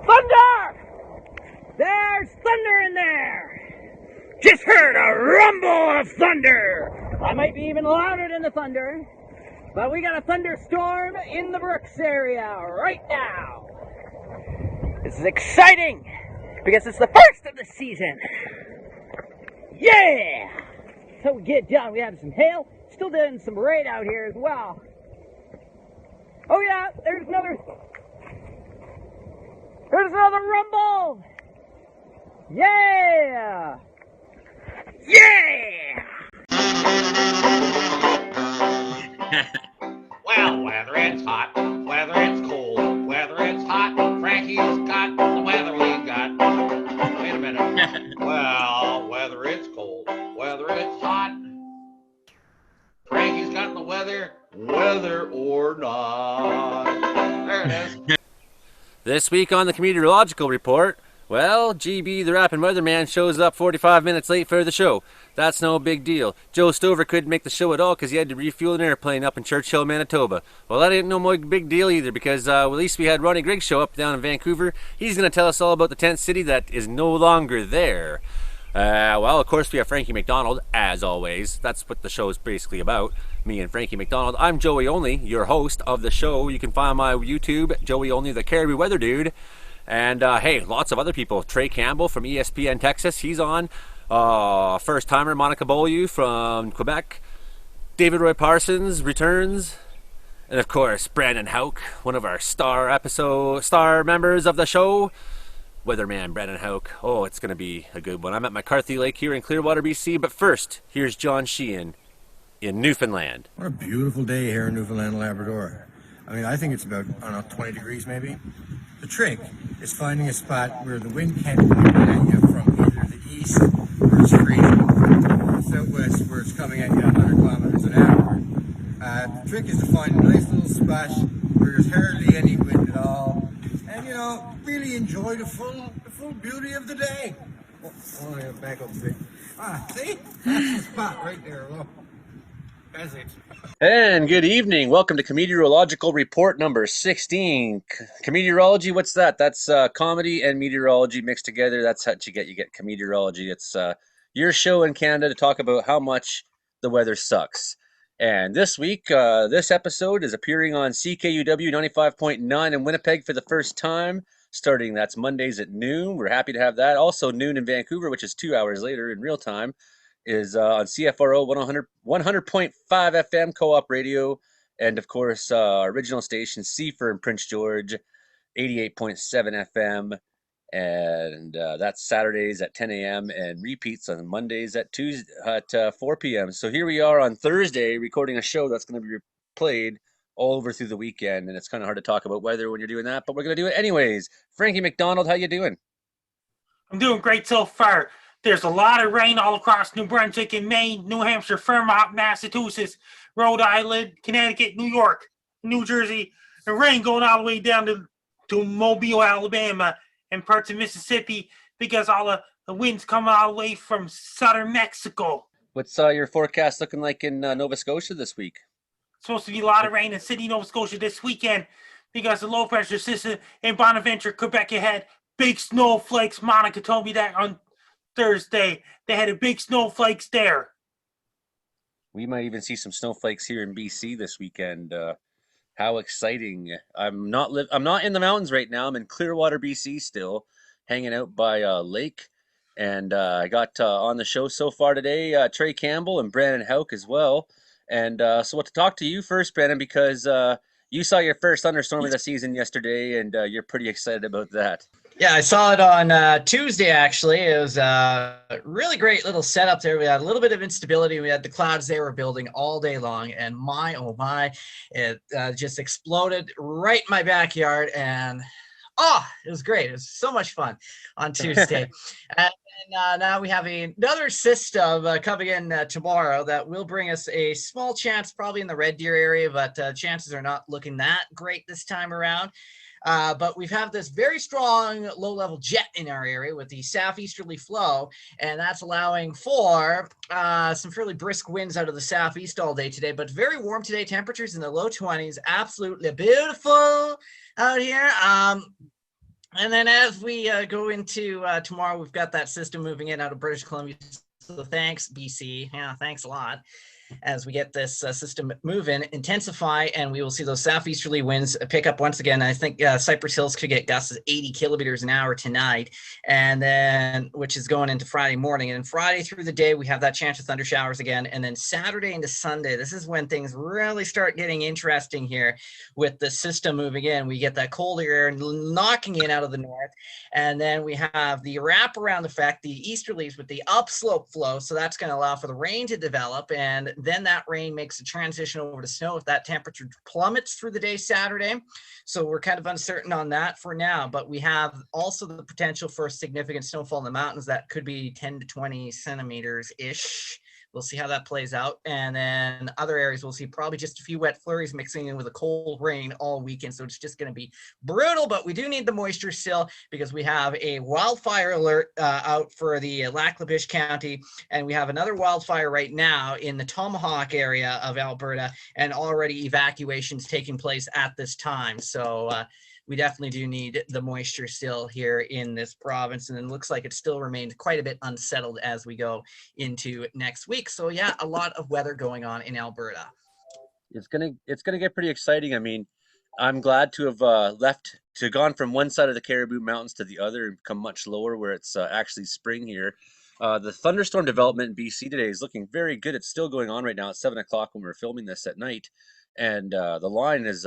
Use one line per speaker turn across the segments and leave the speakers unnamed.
Thunder! There's thunder in there! Just heard a rumble of thunder! I might be even louder than the thunder, but we got a thunderstorm in the Brooks area right now. This is exciting because it's the first of the season. Yeah! So we get down, we have some hail, still doing some rain out here as well. Oh yeah, there's another rumble! Yeah! Yeah!
Well, whether it's hot, whether it's cold, whether it's hot, Frankie's got the weather we got. Wait a minute. Well, whether it's cold, whether it's hot, Frankie's got the weather, whether or not. There it is.
This week on the Comedeorological Report, well, GB the Rappin Weatherman shows up 45 minutes late for the show. That's no big deal. Joe Stover couldn't make the show at all because he had to refuel an airplane up in Churchill, Manitoba. Well, that ain't no big deal either because at least we had Ronnie Grigg show up down in Vancouver. He's going to tell us all about the tent city that is no longer there. Well, of course, we have Frankie MacDonald, as always. That's what the show is basically about, me and Frankie MacDonald. I'm Joey Only, your host of the show. You can find my YouTube, Joey Only, the Caribou Weather Dude. And, hey, lots of other people. Trey Campbell from ESPN Texas, he's on. First-timer Monica Beaulieu from Quebec. David Roy Parsons returns. And, of course, Brandon Houck, one of our star members of the show. Weatherman Brandon Houck. Oh, it's going to be a good one. I'm at McCarthy Lake here in Clearwater, BC. But first, here's John Sheehan in Newfoundland.
What a beautiful day here in Newfoundland and Labrador. I mean, I think it's about, I don't know, 20 degrees maybe. The trick is finding a spot where the wind can't be coming at you from either the east, where it's freezing, or the southwest, where it's coming at you 100 kilometers an hour. The trick is to find a nice little spot where there's hardly any wind at all, and, you know, really enjoy the full beauty of the day. Oh, I'm going to back up a bit. See? That's the spot right there. Look. That's it.
And good evening. Welcome to Comedeorological Report number 16. Comedeorology, what's that? That's comedy and meteorology mixed together. That's what you get. You get Comedeorology. It's your show in Canada to talk about how much the weather sucks. And this week, this episode is appearing on CKUW 95.9 in Winnipeg for the first time. That's Mondays at noon. We're happy to have that. Also noon in Vancouver, which is 2 hours later in real time, is on CFRO 100.5 FM co-op radio, and of course original station CFUR in Prince George 88.7 FM, and that's Saturdays at 10 a.m. and repeats on Mondays at 4 p.m. So here we are on Thursday recording a show that's going to be played all over through the weekend, and it's kind of hard to talk about weather when you're doing that, but we're going to do it anyways. Frankie MacDonald, how you doing?
I'm doing great so far. There's a lot of rain all across New Brunswick and Maine, New Hampshire, Vermont, Massachusetts, Rhode Island, Connecticut, New York, New Jersey, and rain going all the way down to Mobile, Alabama, and parts of Mississippi because all the winds coming all the way from southern Mexico.
What's your forecast looking like in Nova Scotia this week?
It's supposed to be a lot of rain in Sydney, Nova Scotia this weekend because the low pressure system in Bonaventure, Quebec had big snowflakes. Monica told me that on Thursday. They had a big snowflakes there.
We might even see some snowflakes here in BC this weekend. How exciting. I'm not in the mountains right now. I'm in Clearwater, BC still, hanging out by a lake. And I got on the show so far today, Trey Campbell and Brandon Houck as well. And so what to talk to you first, Brandon, because you saw your first thunderstorm of the season yesterday, and you're pretty excited about that.
Yeah, I saw it on Tuesday, actually. It was a really great little setup there. We had a little bit of instability. We had the clouds they were building all day long, and my, oh my, it just exploded right in my backyard, and it was great. It was so much fun on Tuesday. And now we have another system coming in tomorrow that will bring us a small chance, probably in the Red Deer area, but chances are not looking that great this time around. But we've had this very strong low-level jet in our area with the southeasterly flow, and that's allowing for some fairly brisk winds out of the southeast all day today, but very warm today. Temperatures in the low 20s, absolutely beautiful out here. And then as we go into tomorrow, we've got that system moving in out of British Columbia. So thanks, BC. Yeah, thanks a lot. As we get this system moving, intensify, and we will see those southeasterly winds pick up once again. I think Cypress Hills could get gusts of 80 kilometers an hour tonight, and then which is going into Friday morning. And Friday through the day, we have that chance of thunder showers again. And then Saturday into Sunday, this is when things really start getting interesting here with the system moving in. We get that colder air knocking in out of the north, and then we have the wraparound effect, the easterlies with the upslope flow. So that's going to allow for the rain to develop, and then that rain makes a transition over to snow if that temperature plummets through the day Saturday. So we're kind of uncertain on that for now, but we have also the potential for significant snowfall in the mountains that could be 10 to 20 centimeters-ish. We'll see how that plays out. And then other areas, we'll see probably just a few wet flurries mixing in with a cold rain all weekend. So it's just going to be brutal, but we do need the moisture still because we have a wildfire alert out for the Lac La Biche County. And we have another wildfire right now in the Tomahawk area of Alberta, and already evacuations taking place at this time. So we definitely do need the moisture still here in this province. And it looks like it still remains quite a bit unsettled as we go into next week. So yeah, a lot of weather going on in Alberta.
It's gonna get pretty exciting. I mean, I'm glad to have gone from one side of the Caribou Mountains to the other and become much lower where it's actually spring here. The thunderstorm development in BC today is looking very good. It's still going on right now at 7 o'clock when we're filming this at night. And the line is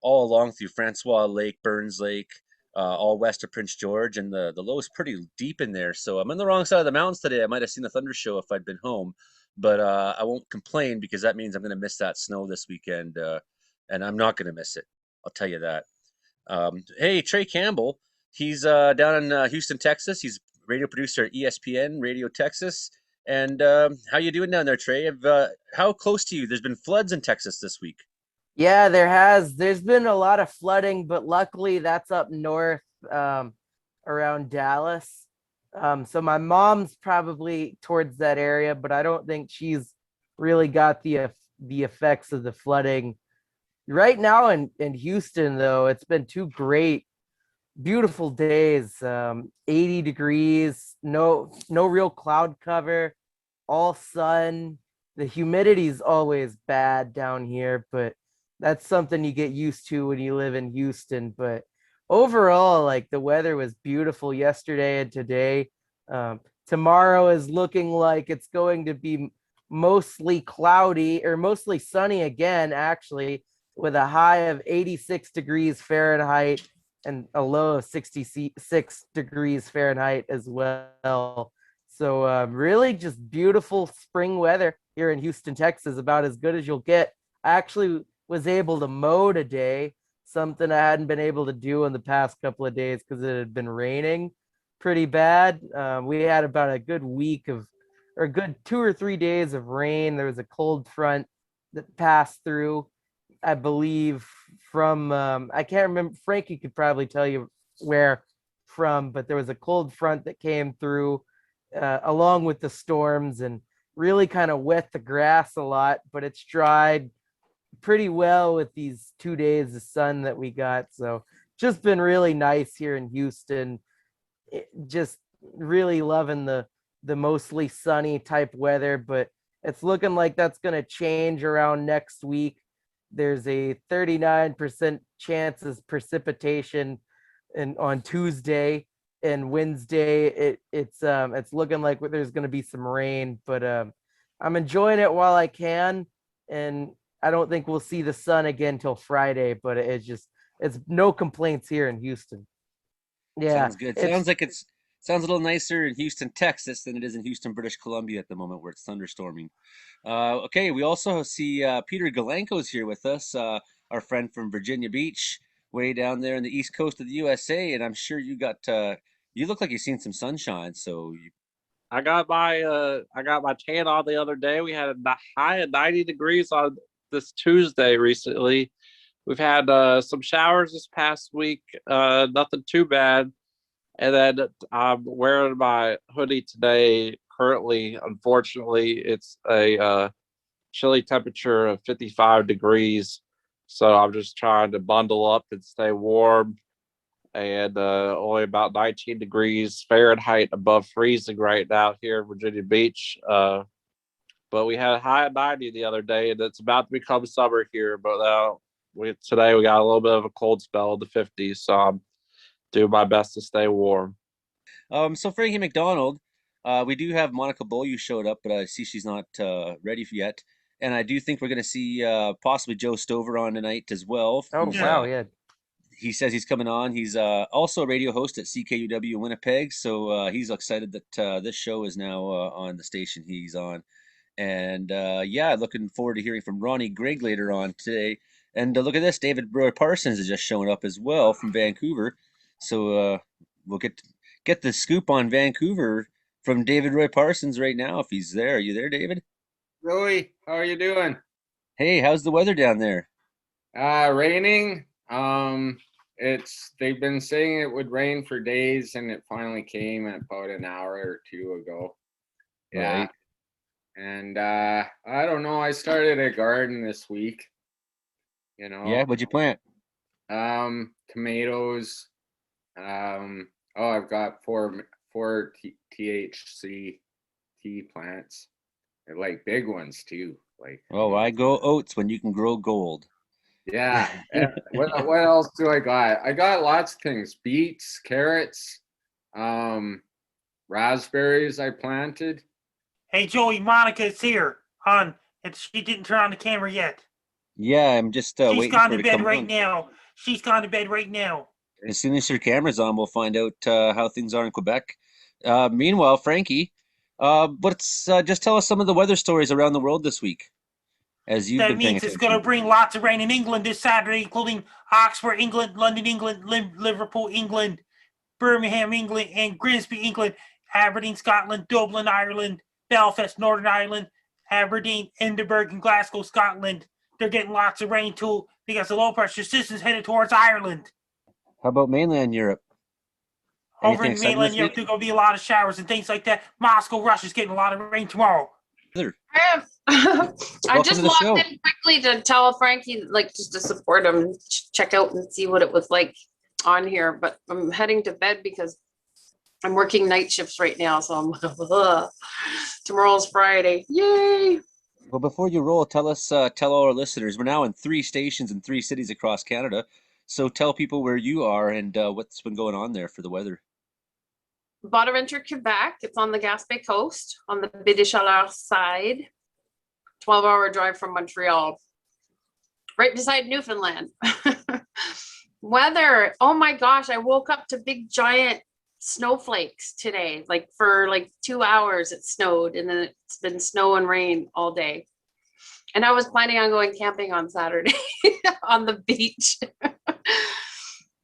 all along through Francois Lake, Burns Lake, all west of Prince George, and the low is pretty deep in there. So I'm on the wrong side of the mountains today. I might have seen the thunder show if I'd been home, but I won't complain because that means I'm going to miss that snow this weekend, and I'm not going to miss it. I'll tell you that. Hey, Trey Campbell, he's down in Houston, Texas. He's radio producer at ESPN Radio Texas. And how you doing down there, Trey? How close to you? There's been floods in Texas this week.
Yeah, there has. There's been a lot of flooding, but luckily that's up north around Dallas. So my mom's probably towards that area, but I don't think she's really got the effects of the flooding. Right now in Houston, though, it's been 2 great, beautiful days. 80 degrees, no real cloud cover, all sun. The humidity is always bad down here, but that's something you get used to when you live in Houston. But overall, like, the weather was beautiful yesterday and today. Tomorrow is looking like it's going to be mostly cloudy or mostly sunny again, actually, with a high of 86 degrees Fahrenheit and a low of 66 degrees Fahrenheit as well. So really just beautiful spring weather here in Houston, Texas, about as good as you'll get. I actually was able to mow today, something I hadn't been able to do in the past couple of days because it had been raining pretty bad. We had about a good week of, or a good 2 or 3 days of rain. There was a cold front that passed through, I believe, from, I can't remember, Frankie could probably tell you where from, but there was a cold front that came through along with the storms and really kind of wet the grass a lot, but it's dried pretty well with these 2 days of sun that we got. So just been really nice here in Houston. Just really loving the mostly sunny type weather, but it's looking like that's going to change around next week. There's a 39% chance of precipitation on Tuesday, and Wednesday it's looking like there's going to be some rain, but I'm enjoying it while I can, and I don't think we'll see the sun again till Friday, but it's no complaints here in Houston. Yeah,
Sounds good. Sounds a little nicer in Houston, Texas than it is in Houston, British Columbia at the moment where it's thunderstorming. Okay, we also see Peter Galanko's here with us, our friend from Virginia Beach, way down there in the east coast of the USA, and I'm sure you look like you've seen some sunshine. So
I got my tan on the other day. We had a high of 90 degrees on this Tuesday recently. We've had some showers this past week, nothing too bad. And then I'm wearing my hoodie today. Currently, unfortunately, it's a chilly temperature of 55 degrees. So I'm just trying to bundle up and stay warm. and only about 19 degrees Fahrenheit above freezing right now here in Virginia Beach. But we had a high of 90 the other day, and it's about to become summer here. But today we got a little bit of a cold spell in the 50s, so I'm doing my best to stay warm.
So Frankie MacDonald, we do have Monica Beaulieu showed up, but I see she's not ready yet. And I do think we're going to see possibly Joe Stover on tonight as well.
Oh, wow, yeah.
He says he's coming on. He's also a radio host at CKUW in Winnipeg, so he's excited that this show is now on the station he's on. And looking forward to hearing from Ronnie Grigg later on today. And look at this, David Parsons is just showing up as well from Vancouver. So we'll get the scoop on Vancouver from David Roy Parsons right now if he's there. Are you there, David?
Roy, how are you doing?
Hey, how's the weather down there?
Raining. They've been saying it would rain for days, and it finally came about an hour or two ago. Yeah.
Right.
And I don't know, I started a garden this week. You know.
Yeah, what'd you plant?
Tomatoes. I've got four THC tea plants. They're like big ones too. Like,
I go oats when you can grow gold.
Yeah. What else do I got? I got lots of things. Beets, carrots, raspberries I planted.
Hey, Joey, Monica's here. She didn't turn on the camera yet.
Yeah, I'm just
She's
waiting
gone
for her
to
to
bed
come
right
on.
now. She's gone to bed right now.
As soon as her camera's on, we'll find out how things are in Quebec. Meanwhile, Frankie, just tell us some of the weather stories around the world this week, as you've
That
been paying
means it's
attention.
going to bring lots of rain in England this Saturday, including Oxford, England, London, England, Liverpool, England, Birmingham, England, and Grimsby, England, Aberdeen, Scotland, Dublin, Ireland, Belfast, Northern Ireland, Aberdeen, Edinburgh, and Glasgow, Scotland. They're getting lots of rain too because the low pressure system is headed towards Ireland.
How about mainland Europe?
Over
Anything
in
exciting
mainland
this
Europe,
week?
there's going to be a lot of showers and things like that. Moscow, Russia's getting a lot of rain tomorrow.
I
Welcome
just
to the show.
logged in quickly to tell Frankie, just to support him, check out and see what it was like on here. But I'm heading to bed because I'm working night shifts right now. So I'm tomorrow's Friday. Yay!
Well, before you roll, tell all our listeners, we're now in 3 stations in 3 cities across Canada. So tell people where you are and what's been going on there for the weather.
Bonaventure, Quebec. It's on the Gaspe coast, on the Baie des Chaleurs side. 12-hour drive from Montreal. Right beside Newfoundland. Weather. Oh my gosh, I woke up to big giant snowflakes today. For 2 hours it snowed, and then it's been snow and rain all day. And I was planning on going camping on Saturday on the beach.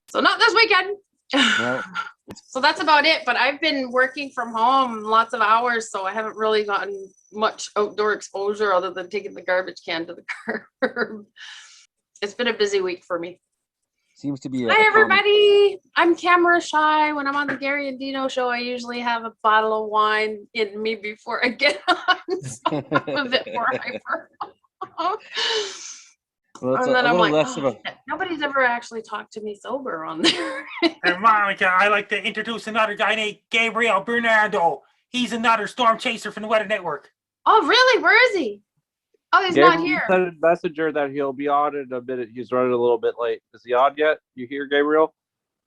So not this weekend.
No.
So that's about it. But I've been working from home lots of hours, so I haven't really gotten much outdoor exposure other than taking the garbage can to the curb. It's been a busy week for me.
Seems to be
Hi, everybody. I'm camera shy. When I'm on the Gary and Dino show, I usually have a bottle of wine in me before I get on. So I'm a bit more hyper.
Well, it's
And then I'm like,
less of a...
shit, nobody's ever actually talked to me sober on there.
And Monica, I like to introduce another guy named Gabriel Bernardo. He's another storm chaser from the Weather Network.
Oh, really? Where is he? Oh, he's not here.
Sent a messenger that he'll be on in a minute. He's running a little bit late. Is he on yet? You hear
Oh,
Gabriel?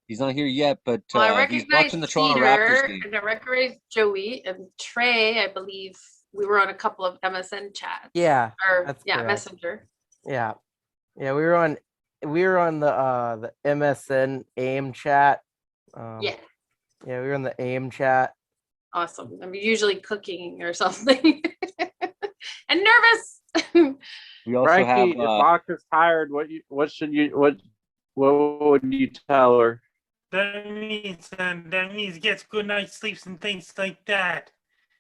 He's not here yet, but
Well, I
he's
recognize
watching the Toronto Raptors game.
and I recognize Joey and Trey. I believe we were on a couple of MSN chats.
Yeah.
Or
that's
yeah,
correct.
Messenger.
Yeah. Yeah, we were on the MSN AIM chat.
Yeah.
Yeah, we were on the AIM chat.
Awesome. I'm usually cooking or something. And nervous.
We also
Frankie,
have
if Monica's tired, what would you tell her?
That means gets good night's sleeps and things like that.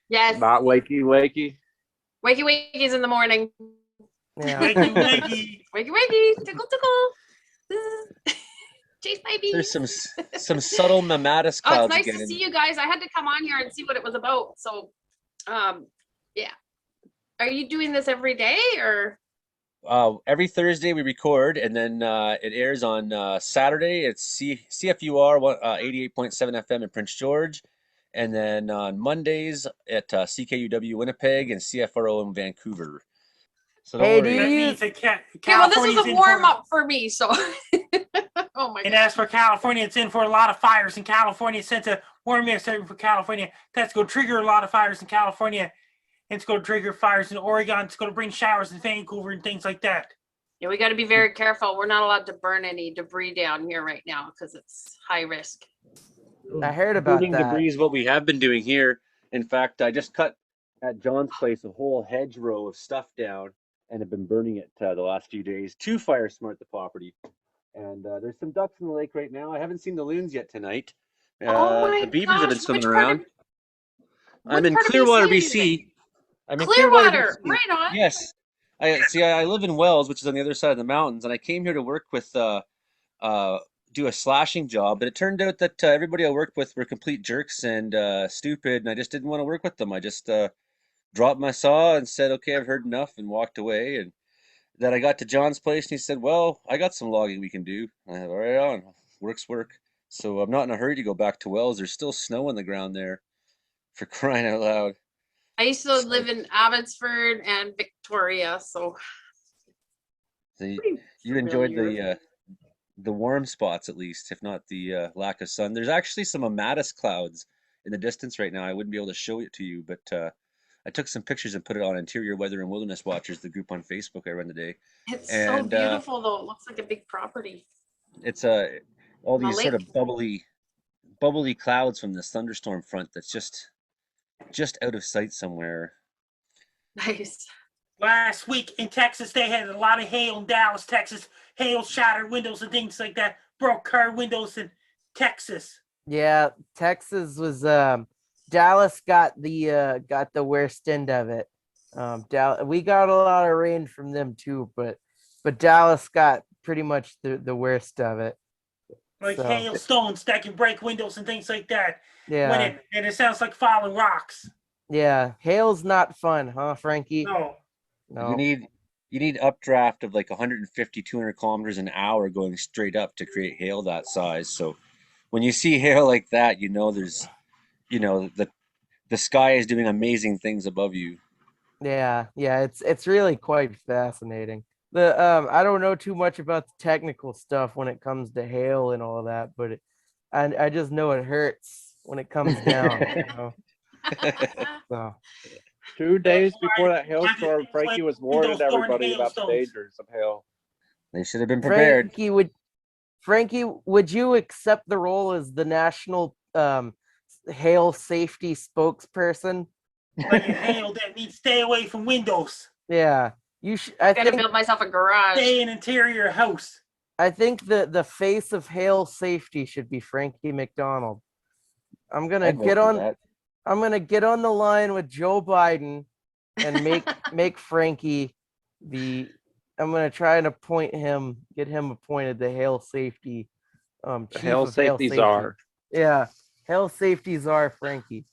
Yes.
Not wakey.
Wakey wakies in the morning.
Yeah.
Wakey.
Wakey. Tickle. Chase baby.
there's some subtle mammatus
Oh,
clouds
it's nice
again.
to see you guys. I had to come on here and see what it was about. So, yeah. Are you doing this every day or?
every Thursday we record, and then it airs on Saturday. It's CFUR 88.7 FM in Prince George, and then on Mondays at CKUW Winnipeg and CFRO in Vancouver. So don't
Hey, do
worry.
you
That
use
means that
Okay, well, this
California's
was a
in
warm
for,
up for me, so. Oh my
and
god.
as for California, it's in for a lot of fires in California. Since a warm air setting for California, that's going to trigger a lot of fires in California. And it's going to trigger fires in Oregon. It's going to bring showers in Vancouver and things like that.
Yeah, we got to be very careful. We're not allowed to burn any debris down here right now because it's high risk.
I heard about
Burning
that.
debris is what we have been doing here. In fact, I just cut at John's place a whole hedgerow of stuff down and have been burning it the last few days to fire smart the property. And there's some ducks in the lake right now. I haven't seen the loons yet tonight.
Oh my
The beavers have been
gosh,
swimming
which part
around.
of
I'm in
which part of
Clearwater,
BC are you in?
BC. I'm in Clearwater,
Clearwater,
BC.
right on.
Yes. I live in Wells, which is on the other side of the mountains, and I came here to work with do a slashing job, but it turned out that everybody I worked with were complete jerks and stupid, and I just didn't want to work with them. I just dropped my saw and said, "Okay, I've heard enough," and walked away. And then I got to John's place, and he said, "Well, I got some logging we can do." I said, "All right, on, work's work." So I'm not in a hurry to go back to Wells. There's still snow on the ground there, for crying out loud.
I used to
So,
live in Abbotsford and Victoria, so
so
pretty
you enjoyed
familiar.
the warm spots at least, if not the lack of sun. There's actually some Amatis clouds in the distance right now. I wouldn't be able to show it to you, but I took some pictures and put it on Interior Weather and Wilderness Watchers, the group on Facebook I run today.
It's so
And
beautiful though. It looks like a big property
it's all
on the
these sort
lake.
of bubbly clouds from this thunderstorm front that's just out of sight somewhere.
Nice.
Last week in Texas, they had a lot of hail in Dallas, Texas. Hail shattered windows and things like that. Broke car windows in Texas.
Yeah, Texas was Dallas got the worst end of it. We got a lot of rain from them too, but Dallas got pretty much the worst of it.
Like
So,
hailstones that can break windows and things like that.
yeah,
And it sounds like falling rocks.
yeah, hail's not fun, huh, Frankie?
No.
No.
You need updraft of like 150, 200 kilometers an hour going straight up to create hail that size. So when you see hail like that, there's, the sky is doing amazing things above you.
Yeah, it's really quite fascinating. I don't know too much about the technical stuff when it comes to hail and all that, but I just know it hurts when it comes down. So
2 days
That's why
before that
I
hailstorm,
just
Frankie was
windows
warning
during
everybody about the
hailstones.
dangers of hail.
They should have been prepared.
Frankie, would you accept the role as the national hail safety spokesperson?
Like a hail that needs to stay away from windows.
Yeah, you should. I
Gotta
think
build myself a garage.
Stay in interior house.
I think the face of hail safety should be Frankie MacDonald. I'm gonna
I'd vote
get
for
on.
that.
I'm gonna get on the line with Joe Biden and make Frankie the. I'm gonna try and get him appointed the hail safety
The
chief
hail
of hail
safety
safety.
czar.
Yeah, hail safety czar Frankie.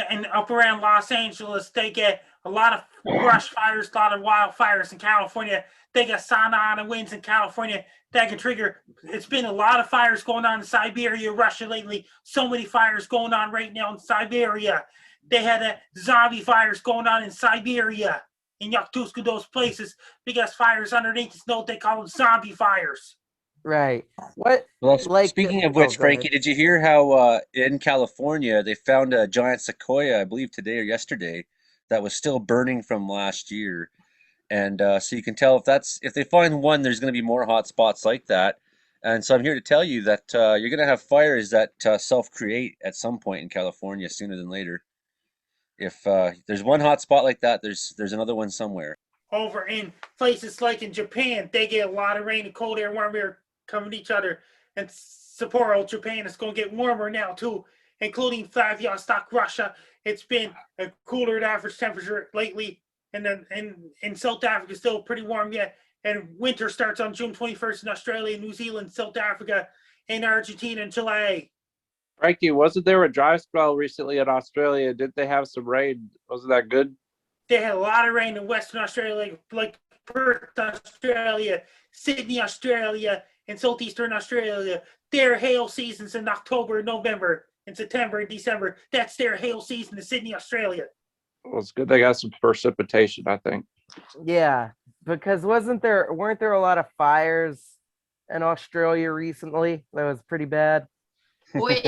And up around Los Angeles, they get a lot of brush fires, a lot of wildfires in California. They got Santa Ana winds in California that can trigger. It's been a lot of fires going on in Siberia, Russia lately. So many fires going on right now in Siberia. They had zombie fires going on in Siberia, in Yakutsk, those places, because fires underneath the snow, they call them zombie fires.
Right. What?
Well,
Like
speaking of
oh,
which,
go ahead.
Frankie, did you hear how in California they found a giant sequoia, I believe today or yesterday, that was still burning from last year? And so you can tell if they find one, there's going to be more hot spots like that. And so I'm here to tell you that you're going to have fires that self-create at some point in California sooner than later. If there's one hot spot like that, there's another one somewhere.
Over in places like in Japan, they get a lot of rain and cold air, warm air coming to each other. And Sapporo, Japan, is going to get warmer now too, including Vladivostok, Russia. It's been a cooler than average temperature lately. And then in South Africa, still pretty warm yet. And winter starts on June 21st in Australia, New Zealand, South Africa, and Argentina and Chile.
Frankie, wasn't there a dry spell recently in Australia? Didn't they have some rain? Wasn't that good?
They had a lot of rain in Western Australia, like Perth, Australia, Sydney, Australia, and southeastern Australia. Their hail seasons in October, November, and September and December. That's their hail season in Sydney, Australia.
Well, it's good they got some precipitation, I think.
Yeah, because weren't there a lot of fires in Australia recently? That was pretty bad.
Wait,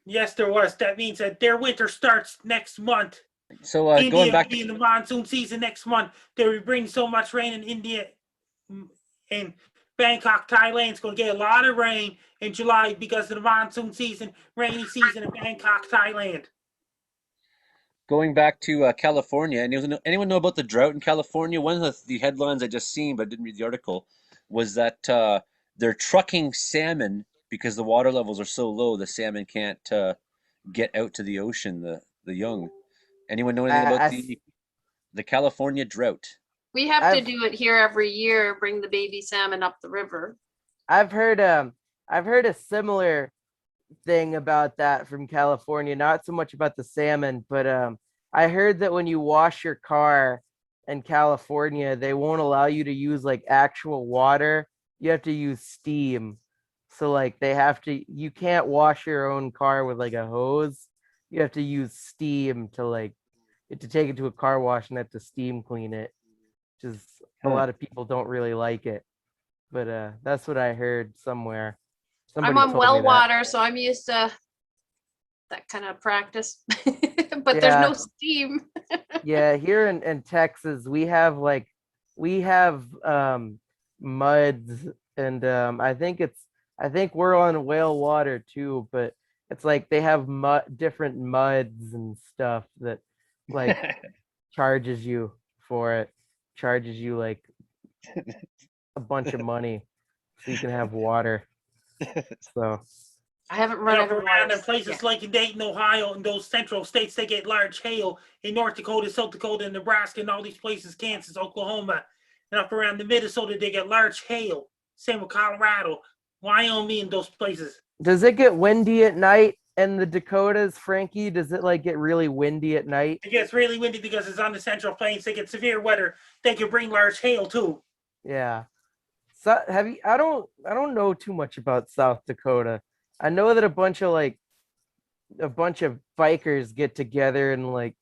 Yes, there was. That means that their winter starts next month.
So
India
going back
will be in the monsoon season next month. They will bring so much rain in India and Bangkok, Thailand. It's going to get a lot of rain in July because of the monsoon season, rainy season in Bangkok, Thailand.
Going back to California, anyone know about the drought in California? One of the headlines I just seen, but didn't read the article, was that they're trucking salmon because the water levels are so low. The salmon can't get out to the ocean. The young. Anyone know anything about the California drought?
we have to do it here every year, bring the baby salmon up the river.
I've heard a similar thing about that from California. Not so much about the salmon, but I heard that when you wash your car in California, they won't allow you to use like actual water. You have to use steam. So like you can't wash your own car with like a hose. You have to use steam to take it to a car wash and have to steam clean it. Which is a lot of people don't really like it. But that's what I heard somewhere.
I'm on well water, so I'm used to that kind of practice. But there's no steam.
Yeah, here in Texas, we have muds, and I think we're on whale water too, but it's like they have different muds and stuff that like charges you like a bunch of money so you can have water. So
I haven't run
around in places like in Dayton, Ohio, and those central states. They get large hail in North Dakota, South Dakota, and Nebraska, and all these places, Kansas, Oklahoma, and up around the Minnesota, they get large hail. Same with Colorado, Wyoming, and those places.
does it get windy at night in the Dakotas, Frankie? Does it like get really windy at night?
It gets really windy because it's on the Central Plains. They get severe weather. They can bring large hail too.
Yeah. So I don't know too much about South Dakota. I know that a bunch of bikers get together and like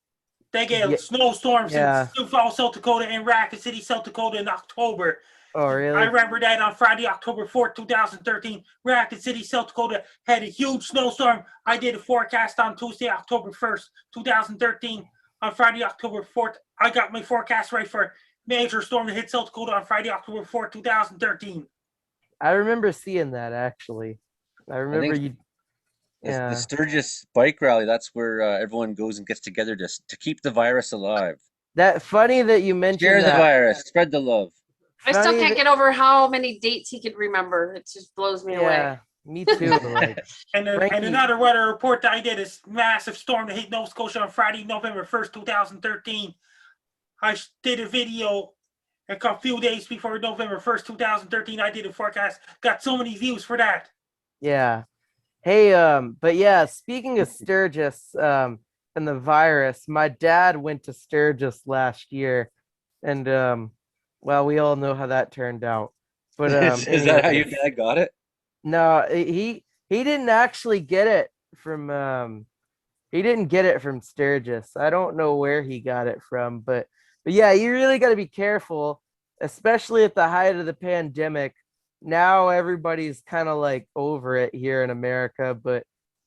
they get snowstorms
yeah.
in Sioux Falls, South Dakota, and Rapid City, South Dakota in October.
Oh, really?
I remember that on Friday, October 4th, 2013, Rapid City, South Dakota had a huge snowstorm. I did a forecast on Tuesday, October 1st, 2013. On Friday, October 4th, I got my forecast right for major storm that hit South Dakota on Friday, October 4th, 2013.
I remember seeing that actually. I remember
the Sturgis bike rally. That's where everyone goes and gets together to keep the virus alive.
That funny that you mentioned
Share the virus, spread the love.
I still can't get over how many dates he could remember. It just blows me away.
Me too.
And another weather report that I did is massive storm that hit Nova Scotia on Friday, November 1st, 2013. I did a video a few days before November 1st, 2013. I did a forecast. Got so many views for that.
Yeah. Hey, but yeah, speaking of Sturgis and the virus, my dad went to Sturgis last year, and well, we all know how that turned out. But
is that how your dad got it?
No, he didn't actually get it from he didn't get it from Sturgis. I don't know where he got it from, but yeah, you really got to be careful, especially at the height of the pandemic. Now everybody's kind of like over it here in America, but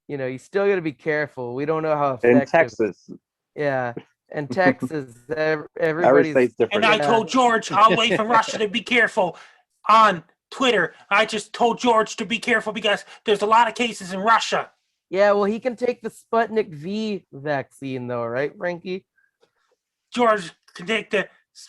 you still got to be careful. We don't know how effective.
In Texas.
Yeah. In Texas, everybody's
different.
And I told George all the way from Russia to be careful on Twitter. I just told George to be careful because there's a lot of cases in Russia.
Yeah, well, he can take the Sputnik V vaccine though, right, Frankie?
George can take the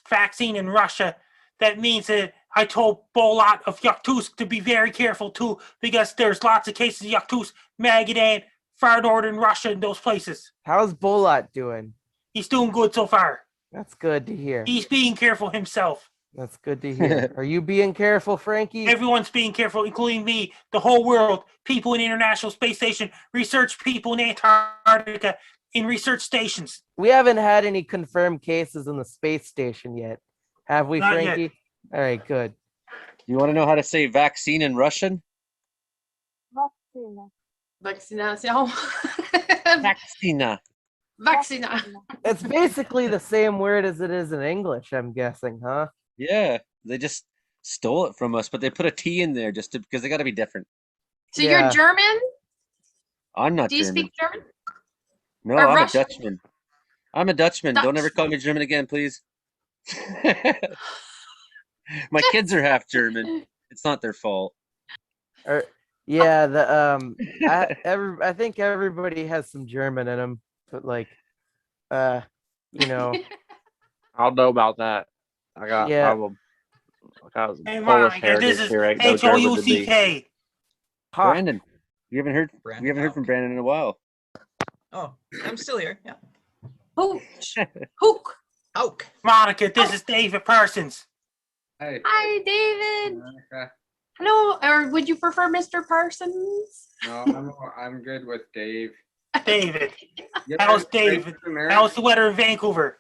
vaccine in Russia. That means that I told Bolot of Yakutsk to be very careful too, because there's lots of cases of Yakutsk, Magadan, far northern Russia, and those places.
How's Bolot doing?
He's doing good so far.
That's good to hear.
He's being careful himself.
That's good to hear. Are you being careful, Frankie?
Everyone's being careful, including me, the whole world, people in the International Space Station, research people in Antarctica, in research stations.
We haven't had any confirmed cases in the space station yet. Have we,
Not yet.
Frankie? All right, good.
You want to know how to say vaccine in Russian?
Vaccination.
Vaccina.
Vaccina.
It's basically the same word as it is in English, I'm guessing, huh?
Yeah, they just stole it from us, but they put a T in there just because they got to be different.
So
Yeah.
you're German?
I'm not
Do you
German.
speak German?
No,
or
I'm
Russian?
a Dutchman. I'm a Dutchman. Don't ever call me German again, please. My kids are half German. It's not their fault.
Yeah, I think everybody has some German in them, but like, you know,
I don't know about that.
Yeah.
I got some
Hey,
Polish
Monica, this
heritage
is
here. Ain't no German to me.
HOUCK.
Houck.
Brandon, we haven't heard from Brandon in a while.
Oh, I'm still here. Yeah.
Hooch. Hook.
Houck.
Monica, this is David Parsons.
Hey.
Hi, David.
Okay.
Hello, or would you prefer Mr. Parsons?
No, I'm good with Dave.
David.
You
How's
guys ready
David?
for marriage?
How's the weather in Vancouver?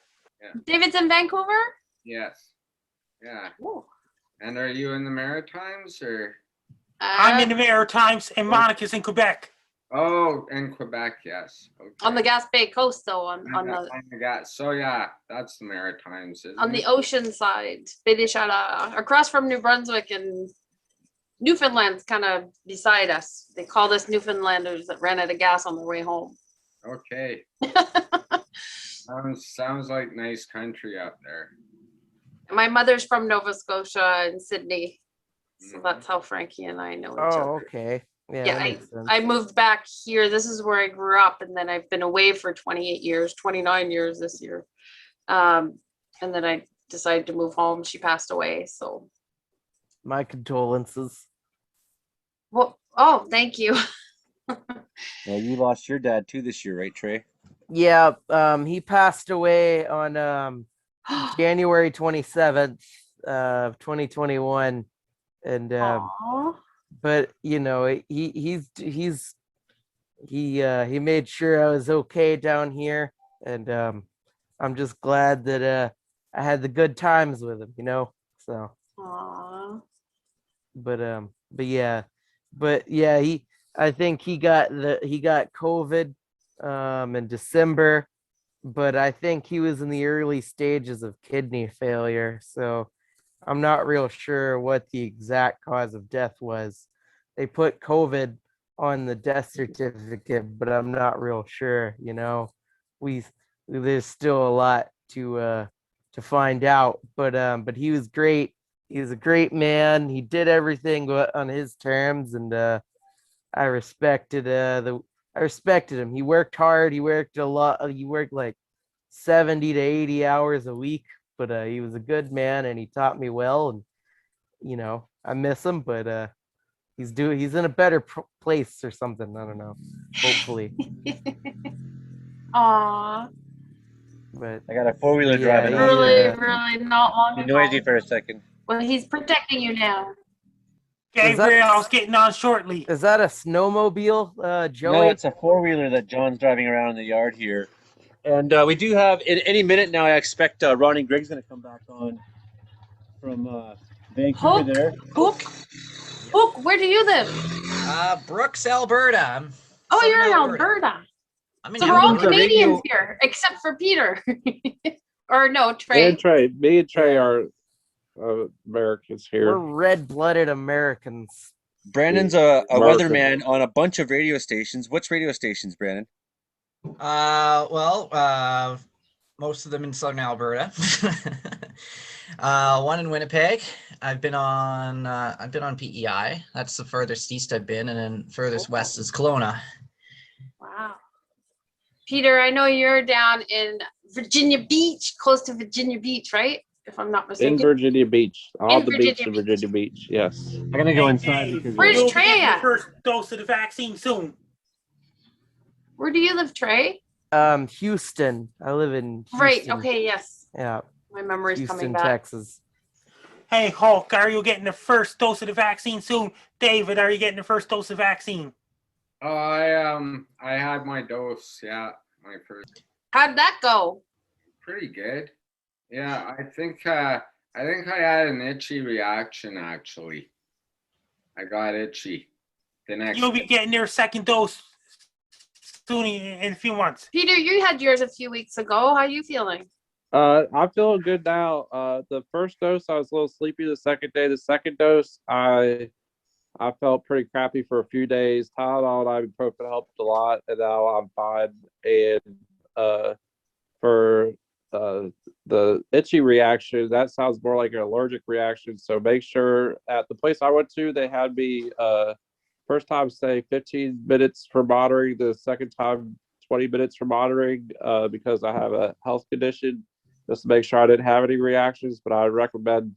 David's in Vancouver?
Yes. Yeah.
Ooh.
And are you in the Maritimes or?
I'm in the Maritimes and Monica's in Quebec.
Oh, in Quebec, yes. Okay.
On the Gaspe coast, though, on
So yeah, that's the Maritimes. Isn't
the
it?
ocean side, Baie des Chaleurs, across from New Brunswick, and Newfoundland's kind of beside us. They called us Newfoundlanders that ran out of gas on their way home.
Okay. Sounds like nice country out there.
My mother's from Nova Scotia and Sydney, so that's how Frankie and I know each other.
Oh, okay. Yeah,
Yeah,
that makes sense.
I moved back here. This is where I grew up, and then I've been away for 28 years, 29 years this year. And then I decided to move home. She passed away, so.
My condolences.
Well, oh, thank you.
Yeah, you lost your dad too this year, right, Trey?
Yeah, he passed away on January 27th, 2021, and
Aw.
but you know he made sure I was okay down here, and I'm just glad that I had the good times with him, you know. So,
Aw.
but yeah, I think he got COVID in December, but I think he was in the early stages of kidney failure, so I'm not real sure what the exact cause of death was. They put COVID on the death certificate, but I'm not real sure, you know. There's still a lot to find out, but he was great. He was a great man. He did everything on his terms, and I respected him. He worked hard. He worked a lot. He worked like 70 to 80 hours a week, but he was a good man and he taught me well. And you know, I miss him, but he's in a better place or something. I don't know. Hopefully.
Aw.
But
I got a four-wheeler driving on.
Really not long
Be
ago.
noisy for a second.
Well, he's protecting you now.
Gabriel's getting on shortly.
Is that a snowmobile, Joey?
No, it's a four-wheeler that John's driving around in the yard here. And we do have, in any minute now, I expect Ronnie Grigg's going to come back on from Vancouver
Houck?
there.
Houck, where do you live?
Brooks, Alberta.
Oh, you're in Alberta.
I'm in
So we're all
Alberta.
Canadians here, except for Peter. Or no, Trey.
Me and Trey are Americans
We're
here.
red-blooded Americans.
Brandon's a
American.
weatherman on a bunch of radio stations. Which radio stations, Brandon?
Most of them in southern Alberta. One in Winnipeg. I've been on PEI. That's the furthest east I've been, and then furthest west is Kelowna.
Wow. Peter, I know you're down in Virginia Beach, close to Virginia Beach, right? If I'm not mistaken.
In Virginia Beach. On the beach
Virginia
in Virginia Beach, yes.
I'm going to go inside
Dave,
because
Where's
you'll be
Trey
getting
at?
your first dose of the vaccine soon.
Where do you live, Trey?
Houston. I live in Houston.
Right. Okay. Yes.
Yeah.
My memory's
Houston,
coming back.
Texas.
Hey, Houck, are you getting the first dose of the vaccine soon? David, are you getting the first dose of vaccine?
Oh, I had my dose. Yeah, my first.
How'd that go?
Pretty good. Yeah, I think I think I had an itchy reaction actually. I got itchy the next
You'll be getting your second dose soon in a few months.
Peter, you had yours a few weeks ago. How you feeling?
I'm feeling good now. The first dose, I was a little sleepy. The second day, the second dose, I felt pretty crappy for a few days. Tylenol and ibuprofen helped a lot, and now I'm fine. And for the itchy reaction, that sounds more like an allergic reaction. So make sure at the place I went to, they had me first time say 15 minutes for monitoring, the second time 20 minutes for monitoring because I have a health condition, just to make sure I didn't have any reactions. But I recommend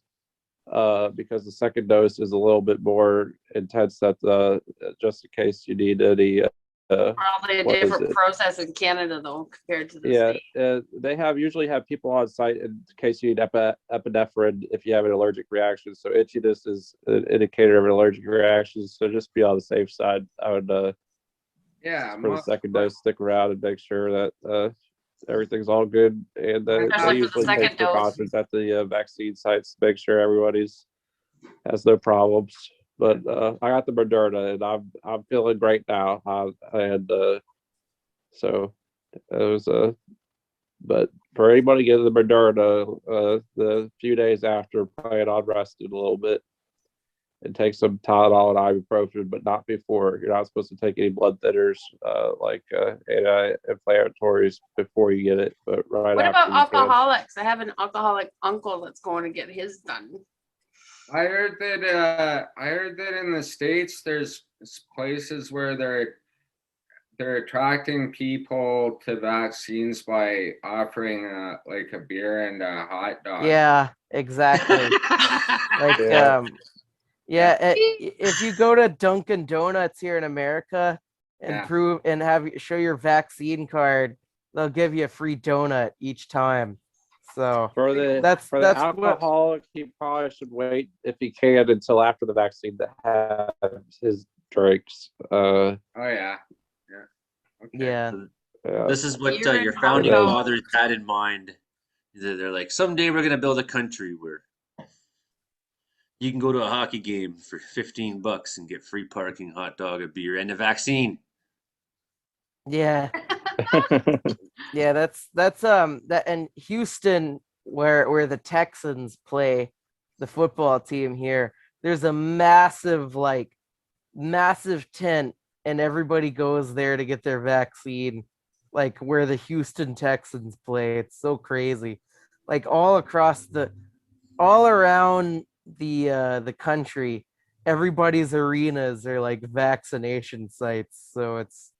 because the second dose is a little bit more intense, that just in case you need any
Probably a different process in Canada though compared to the States.
They usually have people on site in case you need epinephrine if you have an allergic reaction. So itchiness is an indicator of an allergic reaction. So just be on the safe side. I would for the second dose, stick around and make sure that everything's all good. And they usually take precautions at the vaccine sites to make sure everybody's has no problems. But I got the Moderna, and I'm feeling great now. So it was but for anybody getting the Moderna, the few days after, plan on resting a little bit and take some Tylenol and ibuprofen, but not before. You're not supposed to take any blood thinners like anti-inflammatories before you get it, but right
What
after.
about alcoholics? I have an alcoholic uncle that's going to get his done.
I heard that in the States there's places where they're attracting people to vaccines by offering like a beer and a hot dog.
Yeah, exactly. Like if you go to Dunkin' Donuts here in America and show your vaccine card, they'll give you a free donut each time. So
that's alcoholic, he probably should wait if he can until after the vaccine to have his drinks.
Oh yeah. Okay.
Yeah.
This is what your founding fathers had in mind. They're like, someday we're gonna build a country where you can go to a hockey game for $15 and get free parking, hot dog, a beer, and a vaccine.
Yeah. Yeah, that's that, and Houston, where the Texans play, the football team here, there's a massive tent, and everybody goes there to get their vaccine, like where the Houston Texans play. It's so crazy. Like all around the country, everybody's arenas are like vaccination sites. So it's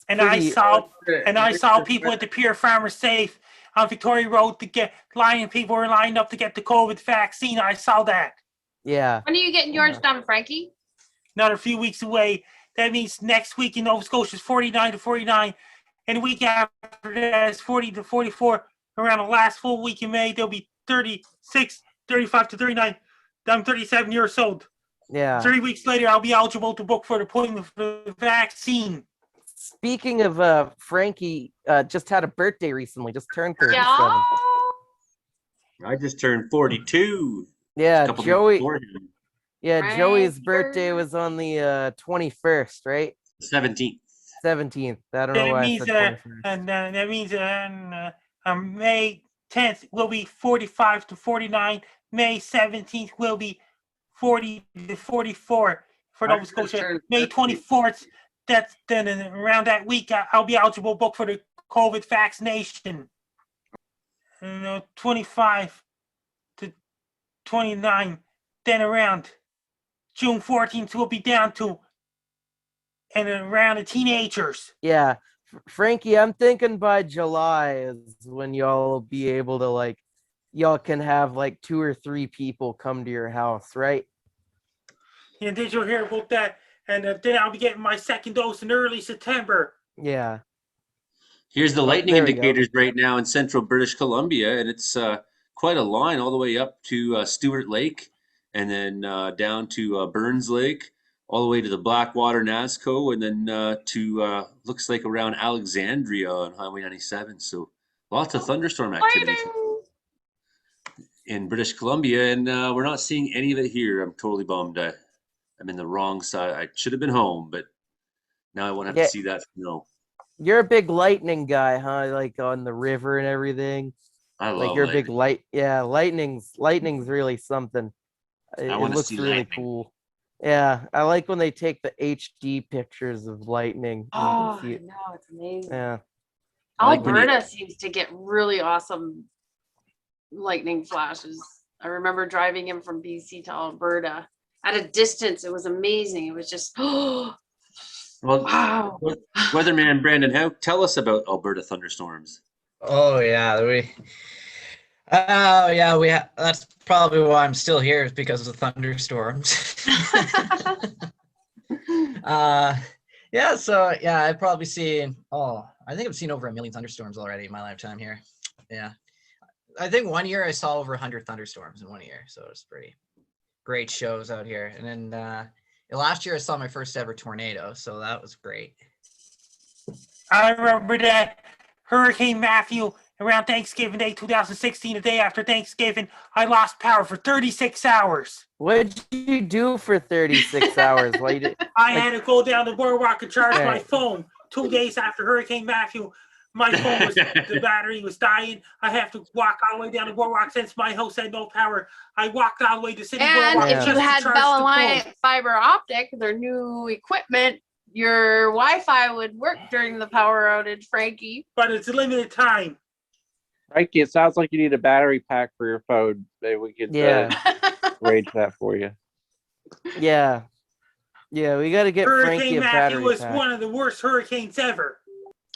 I saw people at the Pure Farmer Safe on Victoria Road people were lined up to get the COVID vaccine. I saw that.
Yeah.
When are you getting yours done, Frankie?
Another few weeks away. That means next week in Nova Scotia is 49 to 49, and the week after that is 40 to 44. Around the last full week in May, there'll be 36, 35 to 39. I'm 37 years old.
Yeah.
3 weeks later, I'll be eligible to book for the appointment for the vaccine.
Speaking of Frankie, just had a birthday recently. Just turned 37.
Yeah.
I just turned 42.
Yeah, Joey. Yeah,
Frank,
Joey's birthday was on the 21st, right?
17th.
17th. I don't know why I said 21st.
And that means on May 10th will be 45 to 49. May 17th will be 40 to 44 for Nova Scotia. May 24th. That's then around that week I'll be eligible to book for the COVID vaccination. 25 to 29. Then around June 14th we'll be down to and around the teenagers.
Yeah, Frankie, I'm thinking by July is when y'all will be able to y'all can have 2 or 3 people come to your house, right?
Yeah, did you hear about that? And then I'll be getting my second dose in early September.
Yeah.
Here's the lightning indicators right now in central British Columbia, and it's quite a line all the way up to Stewart Lake, and then down to Burns Lake, all the way to the Blackwater Nasco, and then to looks like around Alexandria on Highway 97. So lots of thunderstorm activity. in British Columbia, and we're not seeing any of it here. I'm totally bummed. I'm in the wrong side. I should have been home, but now I won't have to
Yeah,
see that snow.
you're a big lightning guy, huh? Like on the river and everything.
I
Like
love
you're a big
lightning.
yeah, lightning's really something.
I
It
want to see
looks really
lightning.
cool. Yeah, I like when they take the HD pictures of lightning. And you can
Oh,
see
I
it.
know, it's amazing.
Yeah.
I like when you.
Alberta seems to get really awesome lightning flashes. I remember driving in from BC to Alberta at a distance. It was amazing. It was just, oh,
Well,
wow.
Weatherman Brandon, how tell us about Alberta thunderstorms.
Oh yeah, that's probably why I'm still here, is because of the thunderstorms. I've probably seen, I think I've seen over 1 million thunderstorms already in my lifetime here. Yeah. I think one year I saw over 100 thunderstorms in 1 year. So it's pretty great shows out here. And then last year I saw my first ever tornado. So that was great.
I remember that Hurricane Matthew around Thanksgiving Day 2016, the day after Thanksgiving, I lost power for 36 hours.
What did you do for 36 hours? Why you did?
I had to go down the boardwalk and charge my
Right.
phone 2 days after Hurricane Matthew. My phone was, the battery was dying. I have to walk all the way down the boardwalk since my house had no power. I walked all the way to City
And
Boardwalk
Yeah.
if
just
you
to
had
charge
Bell
the phone.
Alliance fiber optic, their new equipment, your Wi-Fi would work during the power outage, Frankie.
But it's a limited time.
Frankie, it sounds like you need a battery pack for your phone. Maybe we could
Yeah.
arrange that for you.
Yeah. Yeah, we got to get Frankie
Hurricane
a
Matthew
battery
was
pack.
one of the worst hurricanes ever.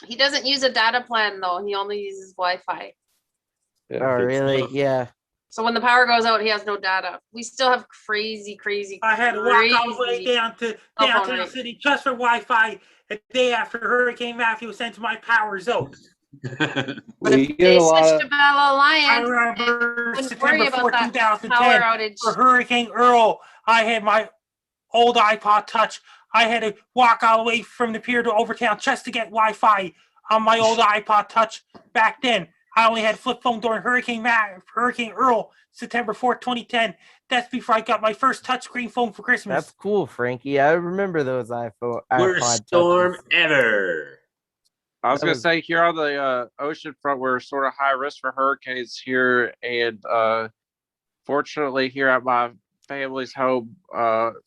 He doesn't use a data plan though. He only uses Wi-Fi.
Yeah,
Oh,
good
really?
stuff.
Yeah.
So when the power goes out, he has no data. We still have crazy.
I had to walk all the way
crazy
down to
cell phone
downtown
rates.
city just for Wi-Fi a day after Hurricane Matthew sent my powers out.
But
We
if
get
they
a lot
switched
of
to Bell
I
Alliance,
remember
wouldn't worry
September
about
4,
that
2010,
power outage.
for Hurricane Earl, I had my old iPod Touch. I had to walk all the way from the pier to Overtown just to get Wi-Fi on my old iPod Touch back then. I only had flip phone during Hurricane Earl, September 4th, 2010. That's before I got my first touchscreen phone for Christmas.
That's cool, Frankie. I remember those iPod
Worst storm
touches.
ever.
I was
That
going to
was-
say, here on the ocean front, we're sort of high risk for hurricanes here. And fortunately, here at my family's home,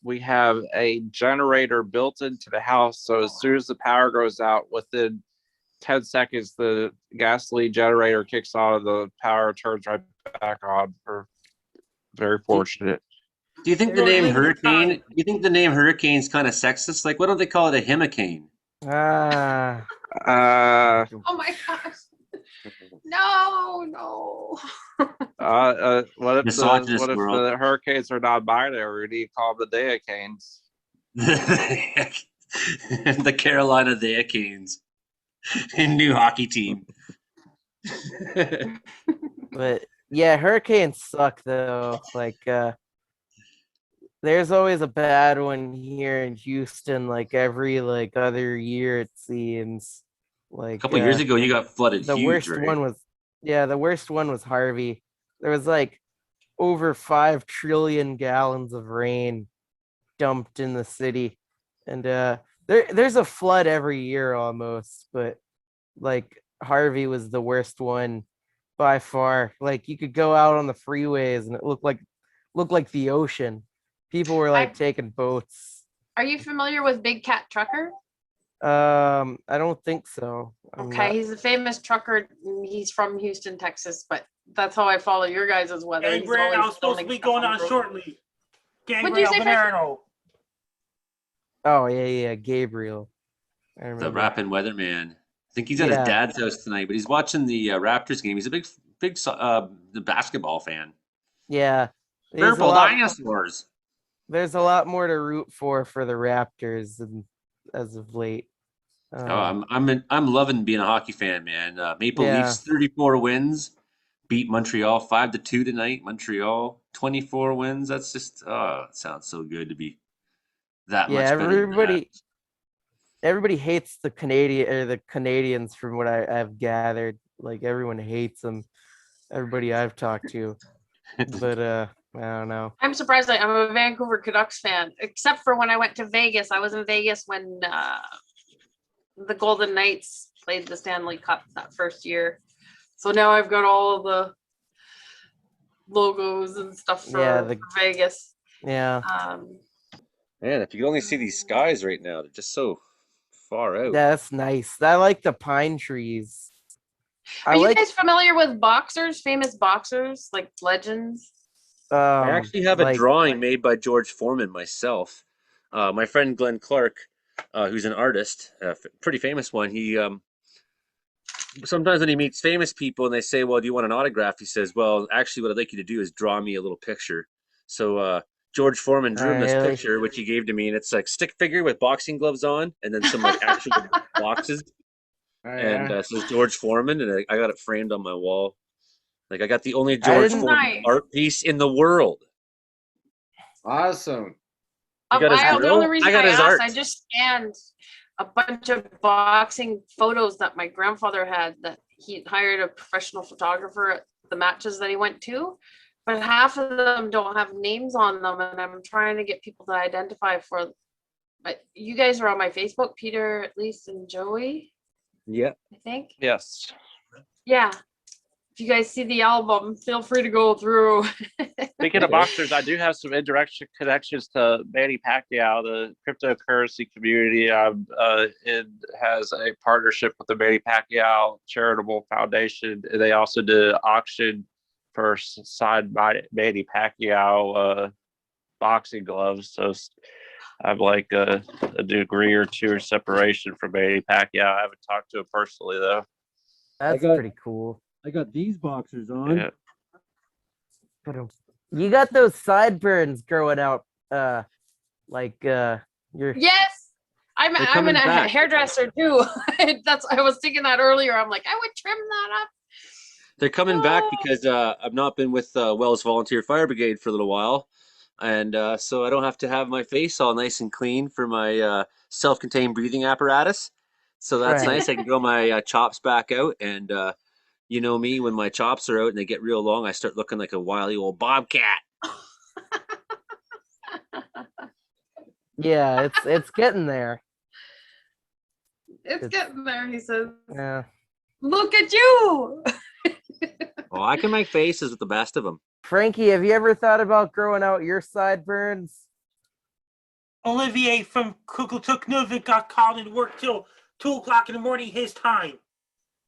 we have a generator built into the house. So as soon as the power goes out, within 10 seconds, the gasoline generator kicks on and the power turns right back on. We're very fortunate.
Do you think the
You're
name
limited
hurricane?
time.
Do you think the name hurricane's kind of sexist? Like, why don't they call it a himicane?
Ah.
Oh my gosh. No.
What if
Misogynist
the
world.
hurricanes are non-binary? We need to call them the Deacanes.
The Carolina Hurricanes, a new hockey team.
But yeah, hurricanes suck though. Like there's always a bad one here in Houston, like every like other year it seems. Like
A couple years ago, you got flooded
the
huge,
worst
right?
one was the worst one was Harvey. There was like over 5 trillion gallons of rain dumped in the city. And there's a flood every year almost, but like Harvey was the worst one by far. Like you could go out on the freeways and it looked like the ocean. People were like taking boats.
Are you familiar with Big Cat Trucker?
I don't think so. I'm
Okay,
not-
he's a famous trucker. He's from Houston, Texas, but that's how I follow your guys' weather. He's
Gabriel, I
always
was supposed to
filming
be
stuff
going
on
on
the road.
shortly.
What'd you
Gabriel
say, Frankie?
Venero.
Oh yeah, Gabriel. I
The
remember.
Rappin Weatherman. I think he's at his
Yeah.
dad's house tonight, but he's watching the Raptors game. He's a big the basketball fan.
Yeah. There's a
Purple
lot,
dinosaurs.
there's a lot more to root for the Raptors as of late.
I'm loving being a hockey fan, man. Maple
Yeah.
Leafs 34 wins, beat Montreal 5-2 tonight. Montreal 24 wins. That's just it sounds so good to be that
Yeah,
much better than that.
everybody hates the Canadians from what I've gathered. Like everyone hates them. Everybody I've talked to. but I don't know.
I'm surprised. I'm a Vancouver Canucks fan, except for when I went to Vegas. I was in Vegas when the Golden Knights played the Stanley Cup that first year. So now I've got all the logos and stuff for Vegas.
Yeah.
Man, if you could only see these skies right now, they're just so far out.
That's nice. I like the pine trees.
Are you guys familiar with boxers, famous boxers, like legends?
I actually have a drawing made by George Foreman myself. My friend Glenn Clark, who's an artist, a pretty famous one, he sometimes when he meets famous people and they say, well, do you want an autograph? He says, well, actually what I'd like you to do is draw me a little picture. So George Foreman drew him this picture, which he gave to me, and it's like stick figure with boxing gloves on, and then some like actual boxes. And so it's George Foreman, and I got it framed on my wall. Like I got the only George Foreman art piece in the world.
Awesome.
The only reason I asked, I just scanned a bunch of boxing photos that my grandfather had, that he hired a professional photographer at the matches that he went to, but half of them don't have names on them, and I'm trying to get people to identify for. But you guys are on my Facebook, Peter, at least, and Joey.
Yeah.
I think.
Yes.
Yeah. If you guys see the album, feel free to go through.
Speaking of boxers, I do have some indirect connections to Manny Pacquiao, the cryptocurrency community. It has a partnership with the Manny Pacquiao Charitable Foundation. They also did an auction for signed by Manny Pacquiao boxing gloves. So I'm like a degree or two of separation from Manny Pacquiao. I haven't talked to him personally though.
That's pretty cool.
I got these boxers on.
Yeah. You got those sideburns growing out, like you're.
Yes, I'm a hairdresser too. I was thinking that earlier. I'm like, I would trim that up.
They're coming back because I've not been with Wells Volunteer Fire Brigade for a little while, and so I don't have to have my face all nice and clean for my self-contained breathing apparatus. So that's nice. I can grow my chops back out, and you know me, when my chops are out and they get real long, I start looking like a wily old bobcat.
Yeah, it's getting there.
It's getting there, he says.
Yeah.
Look at you.
Oh, I can make faces with the best of them.
Frankie, have you ever thought about growing out your sideburns?
Olivier from Kukultuknuvik got called into work till 2 o'clock in the morning his time.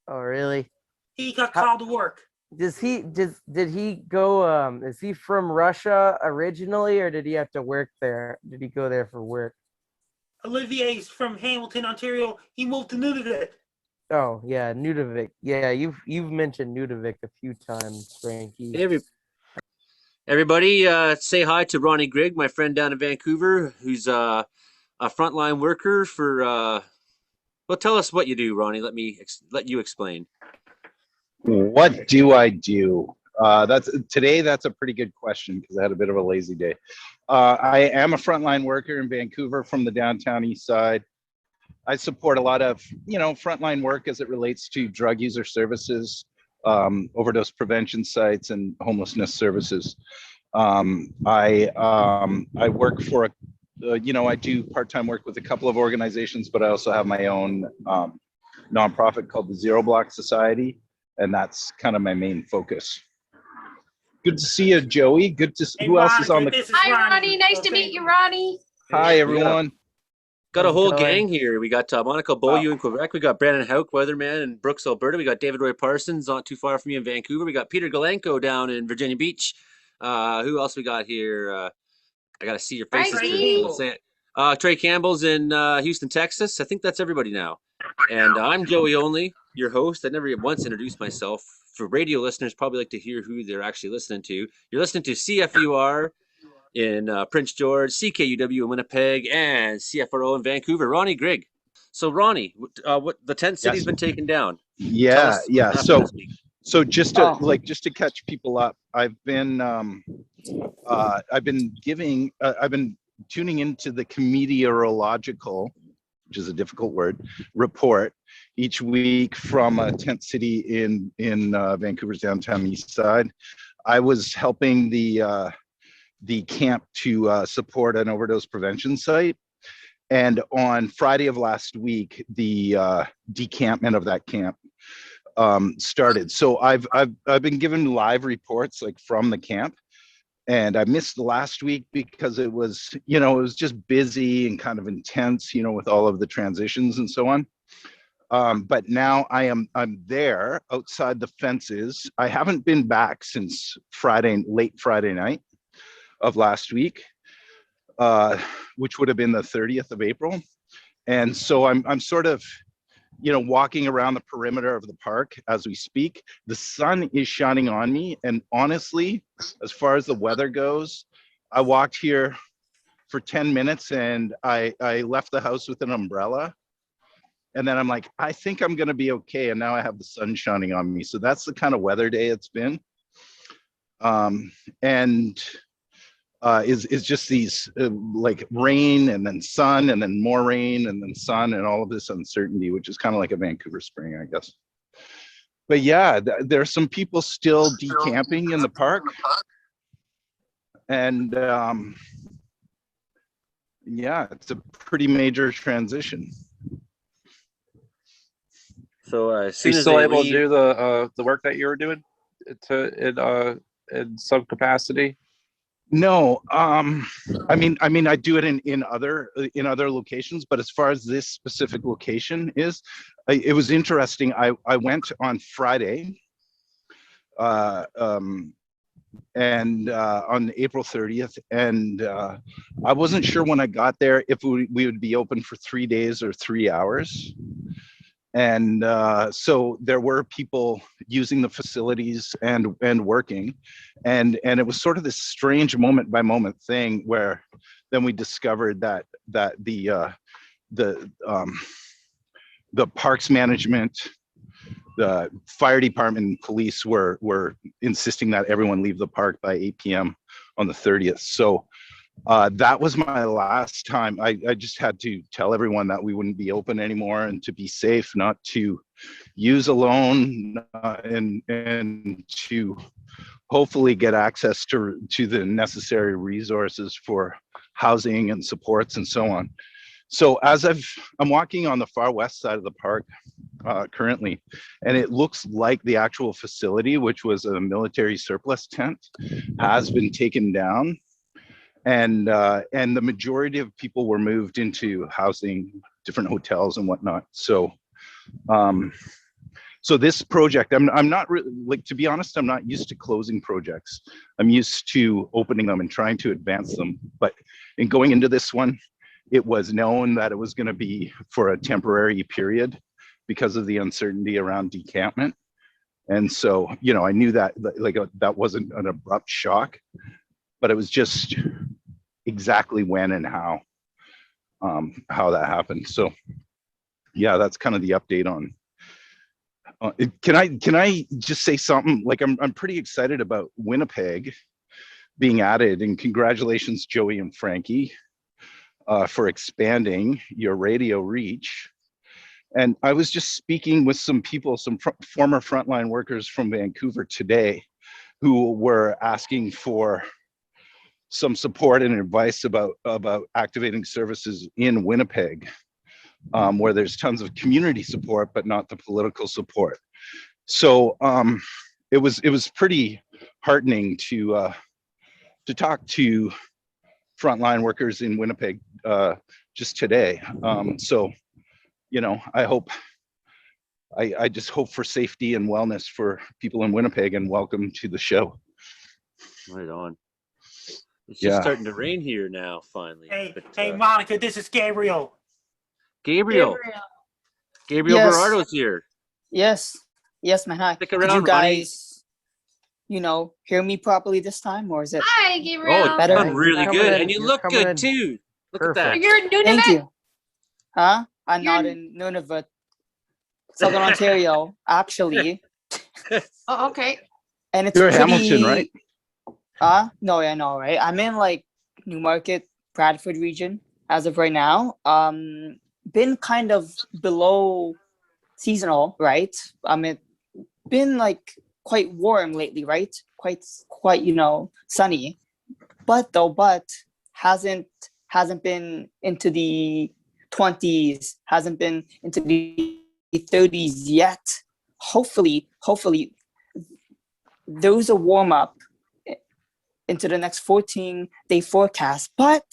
Oh, really?
He got called to work.
Did he go? Is he from Russia originally, or did he have to work there? Did he go there for work?
Olivier's from Hamilton, Ontario. He moved to Nunavut.
Oh yeah, Nunavut. Yeah, you've mentioned Nunavut a few times, Frankie.
Hey, everybody, say hi to Ronnie Grigg, my friend down in Vancouver, who's a frontline worker for. Well, tell us what you do, Ronnie. Let you explain.
What do I do? That's a pretty good question because I had a bit of a lazy day. I am a frontline worker in Vancouver from the downtown east side. I support a lot of, frontline work as it relates to drug user services, overdose prevention sites, and homelessness services. I work for I do part-time work with a couple of organizations, but I also have my own nonprofit called the Zero Block Society. And that's kind of my main focus. Good to see you, Joey. Good to see who else is on the.
Hi, Ronnie. Nice to meet you, Ronnie.
Hi, everyone.
Got a whole gang here. We got Monica Beaulieu in Quebec. We got Brandon Houck, Weatherman in Brooks, Alberta. We got David Roy Parsons, not too far from you in Vancouver. We got Peter Galanko down in Virginia Beach. Who else we got here? I got to see your faces. Trey Campbell's in Houston, Texas. I think that's everybody now. And I'm Joey Only, your host. I never once introduced myself. For radio listeners, probably like to hear who they're actually listening to. You're listening to CFUR in Prince George, CKUW in Winnipeg, and CFRO in Vancouver. Ronnie Grigg. So Ronnie, what the tent city's been taken down?
Yeah. So just to catch people up, I've been tuning into the Comedeorological, which is a difficult word, report each week from a tent city in Vancouver's downtown east side. I was helping the camp to support an overdose prevention site. And on Friday of last week, the decampment of that camp started. So I've been given live reports like from the camp, and I missed the last week because it was, it was just busy and kind of intense, with all of the transitions and so on. But now I'm there outside the fences. I haven't been back since late Friday night of last week, which would have been the 30th of April. And so I'm sort of, walking around the perimeter of the park as we speak. The sun is shining on me. And honestly, as far as the weather goes, I walked here for 10 minutes and I left the house with an umbrella. And then I'm like, I think I'm going to be okay. And now I have the sun shining on me. So that's the kind of weather day it's been. Is just these like rain and then sun and then more rain and then sun and all of this uncertainty, which is kind of like a Vancouver spring, I guess. But yeah, there are some people still decamping in the park. And yeah, it's a pretty major transition.
So as
Are
soon
you
as
still
they
able
leave,
to do the work that you were doing in some capacity?
No, I mean, I do it in other locations, but as far as this specific location is, it was interesting. I went on Friday, and on April 30th, and I wasn't sure when I got there if we would be open for 3 days or 3 hours. And so there were people using the facilities and working, and it was sort of this strange moment by moment thing where then we discovered that the parks management, the fire department, and police were insisting that everyone leave the park by 8 p.m. on the 30th. So that was my last time. I just had to tell everyone that we wouldn't be open anymore, and to be safe, not to use alone, and to hopefully get access to the necessary resources for housing and supports and so on. So as I'm walking on the far west side of the park currently, and it looks like the actual facility, which was a military surplus tent, has been taken down. And the majority of people were moved into housing, different hotels and whatnot. So, so this project, I'm not really, like, to be honest, I'm not used to closing projects. I'm used to opening them and trying to advance them. But in going into this one, it was known that it was going to be for a temporary period because of the uncertainty around decampment. And so, I knew that that wasn't an abrupt shock, but it was just exactly when and how that happened. So yeah, that's kind of the update on can I just say something? Like, I'm pretty excited about Winnipeg being added, and congratulations, Joey and Frankie, for expanding your radio reach. And I was just speaking with some people, some former frontline workers from Vancouver today, who were asking for some support and advice about activating services in Winnipeg, where there's tons of community support, but not the political support. So it was pretty heartening to talk to frontline workers in Winnipeg just today. So, I just hope for safety and wellness for people in Winnipeg, and welcome to the show.
Right on. It's just starting to rain here now, finally.
Hey, Monica, this is Gabriel.
Gabriel
Yes.
Berardo's here.
Yes, man. Hi.
Stick
Did
around,
you guys, hear me properly this time, or is it?
Hi, Gabriel.
Oh,
Better?
I'm really
Coming
good,
in.
and you
You're
look
coming
good
in.
too. Look
Perfect.
at that.
You're in Nunavut?
Thank you. Huh? I'm
You're
not in Nunavut, Southern Ontario, actually.
Oh, okay.
And it's
You're
pretty.
Hamilton, right?
No, I know, right? I'm in like Newmarket, Bradford region as of right now. Been kind of below seasonal, right? It been like quite warm lately, right? Quite quite sunny, but hasn't been into the 20s, hasn't been into the 30s yet. Hopefully there's a warm up into the next 14-day forecast, but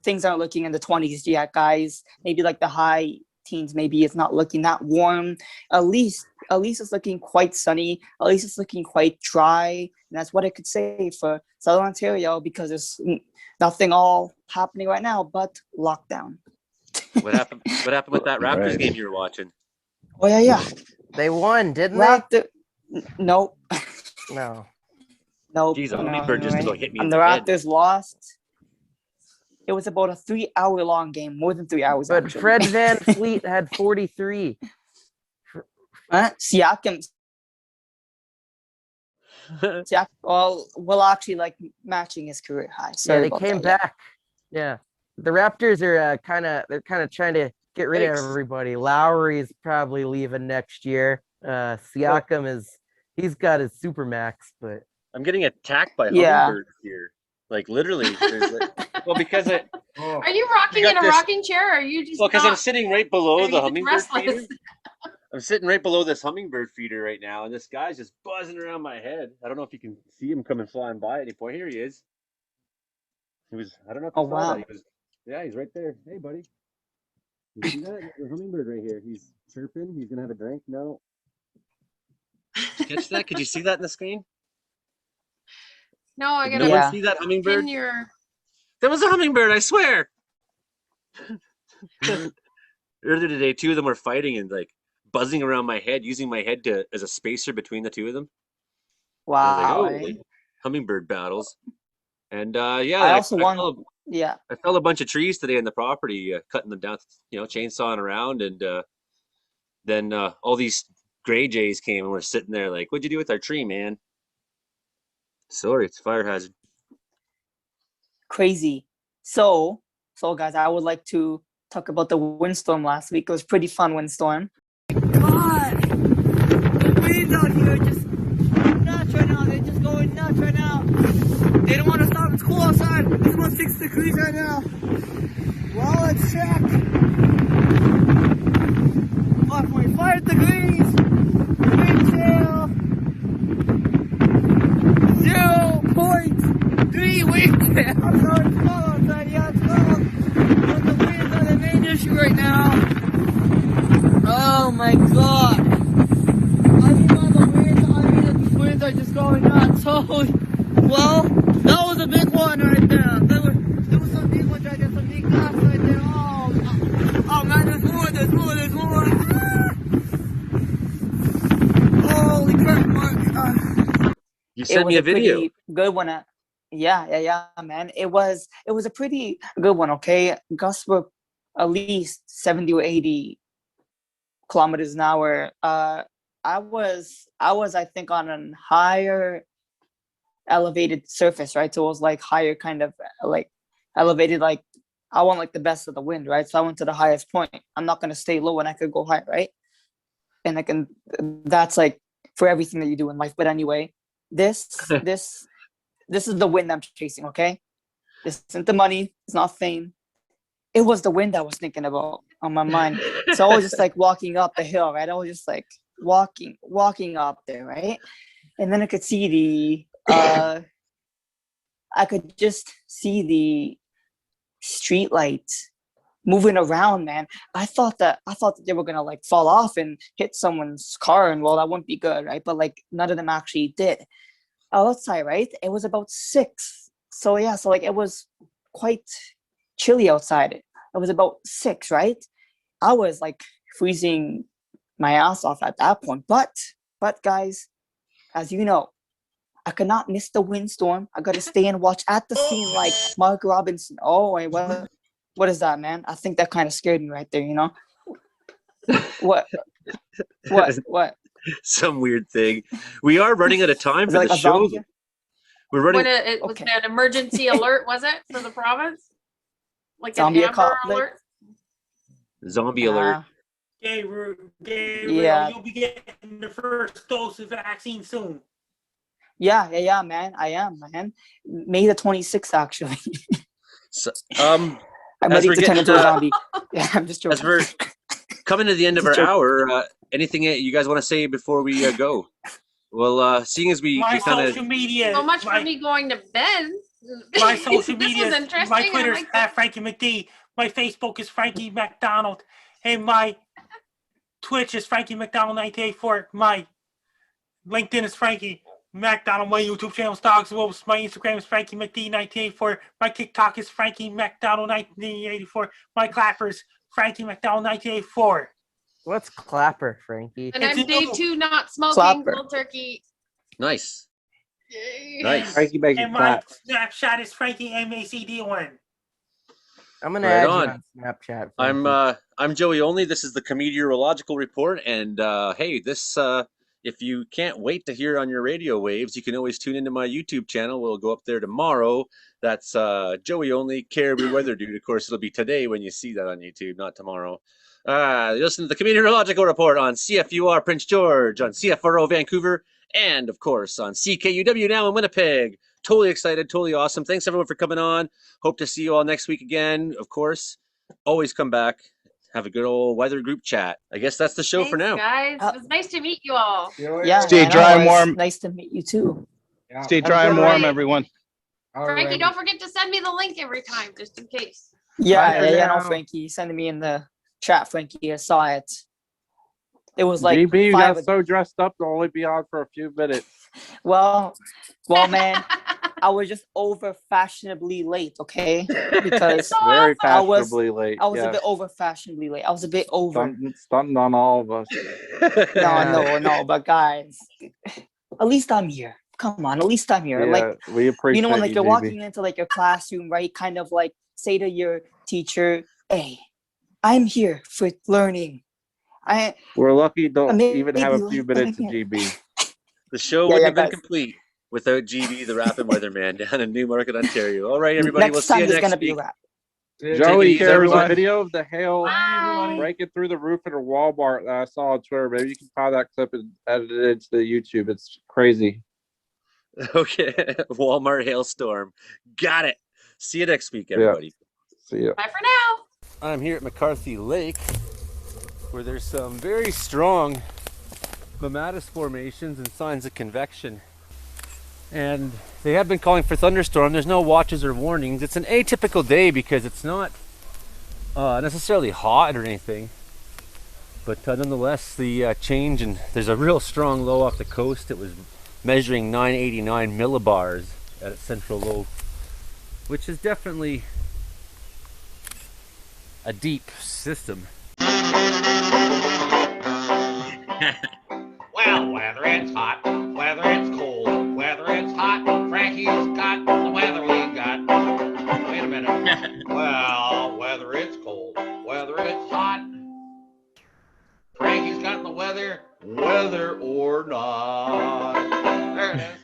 things aren't looking in the 20s yet, guys. Maybe like the high teens, maybe it's not looking that warm. At least it's looking quite sunny. At least it's looking quite dry. And that's what I could say for Southern Ontario, because there's nothing all happening right now but lockdown.
What happened with that Raptors game you were watching?
Oh yeah.
They won, didn't they?
Nope.
No.
Nope.
Jeez, a hummingbird just about hit me in
And the
the head.
Raptors lost. It was about a 3-hour long game, more than 3 hours.
But
actually.
Fred Van Fleet had 43.
Siakam. Well, actually, like matching his career high.
Yeah, they came back. Yeah, the Raptors are kind of trying to get rid of everybody. Lowry's probably leaving next year. Siakam he's got his supermax, but
I'm getting attacked by hummingbirds here. Like literally, because it.
Are you rocking in a rocking chair? Or are you just?
Well, because I'm sitting right below the hummingbird
restless?
feeder. I'm sitting right below this hummingbird feeder right now, and this guy's just buzzing around my head. I don't know if you can see him coming flying by at any point. Here he is. He was. I don't know if you saw that. He was. Yeah, he's right there. Hey, buddy. You see that? The hummingbird right here. He's chirping. He's gonna have a drink. No. Did you catch that? Could you see that in the screen?
No, I
Did
gotta
no one see that hummingbird? That was a hummingbird, I swear. Earlier today, two of them were fighting and like buzzing around my head, using my head as a spacer between the two of them.
Wow.
I was like, hummingbird battles. And I felled a bunch of trees today in the property, cutting them down, chainsawing around, and then all these gray jays came and were sitting there like, "What'd you do with our tree, man?" Sorry, it's a fire hazard.
Crazy. So guys, I would like to talk about the windstorm last week. It was a pretty fun windstorm. God, the winds out here just nuts right now. They're just going nuts right now. They don't want to stop. It's cool outside. It's about 6 degrees right now. Well, let's check. 5.5 degrees. Wind chill. 0.3 wind chill. I'm sorry, it's cold outside. Yeah, it's cold. But the winds are the main issue right now. Oh my god. I mean, these winds are just going nuts. Well, that was a big one right there. There was some big ones right there, some big gusts right there. Oh man, there's more. Holy crap, Mark.
You sent me a video.
Pretty good one. Yeah, man. It was a pretty good one, okay? Gusts were at least 70 or 80 kilometers an hour. I was I think on a higher elevated surface, right? So it was like higher, kind of like elevated, like I want like the best of the wind, right? So I went to the highest point. I'm not gonna stay low when I could go high, right? And that's like for everything that you do in life. But anyway, this is the wind I'm chasing, okay? This isn't the money, it's not fame. It was the wind I was thinking about on my mind. So I was just like walking up the hill, right? I was just like walking up there, right? And then I could see I could just see the street lights moving around, man. I thought that they were gonna like fall off and hit someone's car, and well, that wouldn't be good, right? But like none of them actually did. Outside, right? It was about 6. So yeah, so like it was quite chilly outside. It was about 6, right? I was like freezing my ass off at that point. But guys, as you know, I could not miss the windstorm. I got to stay and watch at the scene like Mark Robinson. Oh, wait, what is that, man? I think that kind of scared me right there, you know? What?
Some weird thing. We are running out of time for the show. We're running.
Was it an emergency alert? Was it for the province? Like
zombie
an Amber alert?
Zombie alert.
Gabriel,
yeah.
You'll be getting the first dose of vaccine soon.
Yeah, man. I am, man. May the 26th, actually.
So,
I'm
as
ready
we're
to turn
getting
into a zombie. Yeah, I'm just
as
joking.
we're coming to the end of our
Just joking.
hour, anything you guys want to say before we go? Well, seeing as we
My
kind of
social media.
So much for me going to bed.
My social
This
media.
was interesting.
My
I
Twitter's
like
at Frankie McD. My Facebook is Frankie MacDonald. And my Twitch is Frankie MacDonald 1984. My LinkedIn is Frankie MacDonald. My YouTube channel is Dogs Wolves. My Instagram is Frankie McD 1984. My TikTok is Frankie MacDonald 1984. My Clappers, Frankie MacDonald 1984.
What's clapper, Frankie?
And
It's
I'm
a
day
new-
2 not smoking,
Clapper.
cold turkey.
nice.
Yay.
Nice.
Frankie making
And my
claps.
Snapchat is Frankie MACD1.
I'm gonna
Right
add
on.
you on Snapchat. Frankie.
I'm Joey Only. This is the Comedeorological report, and hey, this if you can't wait to hear on your radio waves, you can always tune into my YouTube channel. We'll go up there tomorrow. That's Joey Only Caribou Weather Dude. Of course, it'll be today when you see that on YouTube, not tomorrow. Listen to the Comedeorological report on CFUR Prince George, on CFRO Vancouver, and of course on CKUW now in Winnipeg. Totally excited, totally awesome. Thanks everyone for coming on. Hope to see you all next week again. Of course, always come back. Have a good old weather group chat. I guess that's the show
Thanks,
for now.
guys. It was nice to meet you all.
Yeah,
Stay
man,
dry
it
and
was
warm.
Nice to meet you too.
Stay
Have a
dry and
good
warm,
night.
everyone.
Frankie, don't forget to send me the link every time, just in case.
Yeah, no,
now.
Frankie. Send me in the chat, Frankie. I saw it. It was like
GB, you
5
got so dressed up to only be on for a few minutes.
Well, man, I was just over fashionably late, okay? Because
Very
I was
fashionably late.
I was
yeah.
a bit over fashionably late. I was a bit over.
Stunting on all of us.
No, but guys, at least I'm here. Come on, at least I'm here.
Yeah,
Like,
we appreciate
you know, when like
you,
you're
GB.
walking into like your classroom, right? Kind of like say to your teacher, "Hey, I'm here for learning."
We're lucky don't
Maybe
even have a
like
few
that
minutes of
again.
GB.
The show
Yeah,
wouldn't have been
guys.
complete without GB, the Rappin Weatherman, down in Newmarket, Ontario. All right, everybody, we'll
Next
see
time
you
there's
next
gonna be a
week.
wrap.
Take it
Joey,
easy,
there was a
everyone.
video of the hail
Bye.
breaking through the roof at a Walmart that I saw on Twitter. Maybe you can find that clip and edit it into the YouTube. It's crazy.
Okay, Walmart hailstorm. Got it. See you next week, everybody.
See ya.
Bye for now.
I'm here at McCarthy Lake, where there's some very strong mammatus formations and signs of convection. And they have been calling for thunderstorm. There's no watches or warnings. It's an atypical day because it's not necessarily hot or anything. But nonetheless, the change, and there's a real strong low off the coast. It was measuring 989 millibars at its central low, which is definitely a deep system.
Well, whether it's hot, whether it's cold, whether it's hot, Frankie's got the weather we got. Wait a minute. Well, whether it's cold, whether it's hot, Frankie's got the weather, whether or not. There it is.